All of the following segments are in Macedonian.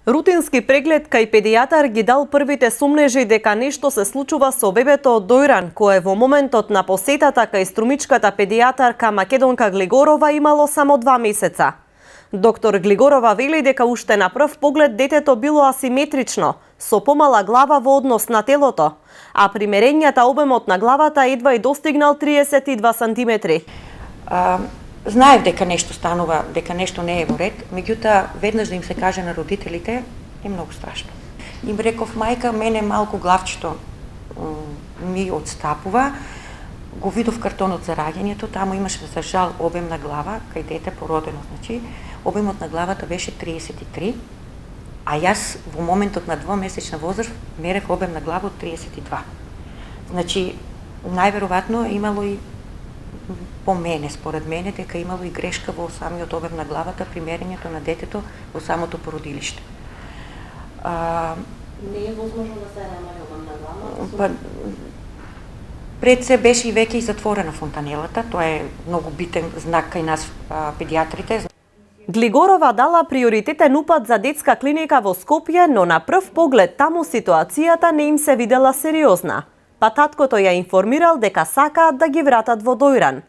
Рутински преглед кај педијатар ги дал првите сумнежи дека нешто се случува со бебето од Дојран, кое во моментот на посетата кај струмичката педијатарка Македонка Глигорова имало само 2 месеца. Доктор Глигорова вели дека уште на прв поглед детето било асиметрично, со помала глава во однос на телото, а при мерењата обемот на главата едва и достигнал 32 сантиметри. Знаев дека нешто станува, дека нешто не е во ред, меѓутоа веднаш да им се каже на родителите е многу страшно. Им реков, мајка, мене малку главчето ми отстапува, го видов картонот за раѓањето, таму имаше за жал обем на глава, кај дете породено, значи, обемот на главата беше 33, а јас во моментот на 2-месечна возраст мерев обем на глава од 32. Значи, најверојатно имало и по мене, според мене, дека имало и грешка во самиот обем на главата при мерењето на детето во самото породилиште. Не е возможно да се намали обем на глава? Пред се беше и веќе и затворена фонтанелата, тоа е многу битен знак кај нас педијатрите. Глигорова дала приоритетен упат за детска клиника во Скопје, но на прв поглед таму ситуацијата не им се видела сериозна. Па таткото ја информирал дека сакаат да ги вратат во Дојран.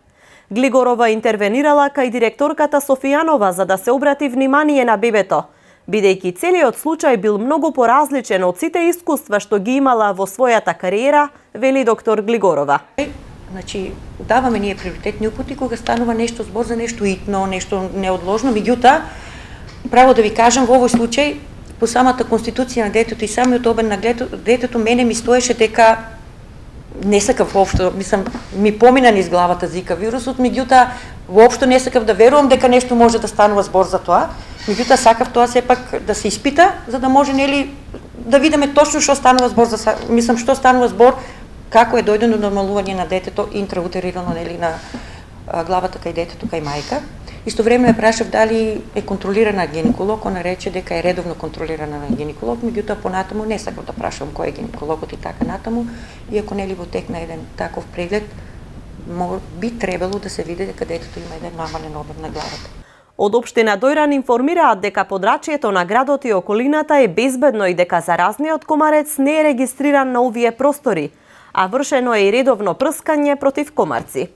Глигорова интервенирала кај директорката Софијанова за да се обрати внимание на бебето, бидејќи целиот случај бил многу поразличен од сите искуства што ги имала во својата кариера, вели доктор Глигорова. Значи, даваме ние приоритетни упути кога станува нешто збор за нешто итно, нешто неодложно, меѓутоа, право да ви кажам, во овој случај, по самата конституција на детето и самиот обем на детето, мене ми стоеше дека не сакав воопшто, мислам, ми помина низ главата зика вирусот, меѓутоа воопшто не сакав да верувам дека нешто може да станува збор за тоа. Меѓутоа сакав тоа сепак да се испита за да може нели да видиме точно што станува збор за што станува збор како е дојдено до нормалување на детето интраутерирано нели на главата кај детето кај мајка. Истовремено ја прашав дали е контролирана гинеколог, она рече дека е редовно контролирана на гинеколог, меѓутоа понатаму не сакав да прашувам кој е гинекологот и така натаму, иако нели во тек на еден таков преглед би требало да се види дека детето има еден намален обем на главата. Од општина Дојран информираат дека подрачјето на градот и околината е безбедно и дека заразниот комарец не е регистриран на овие простори, а вршено е и редовно прскање против комарци.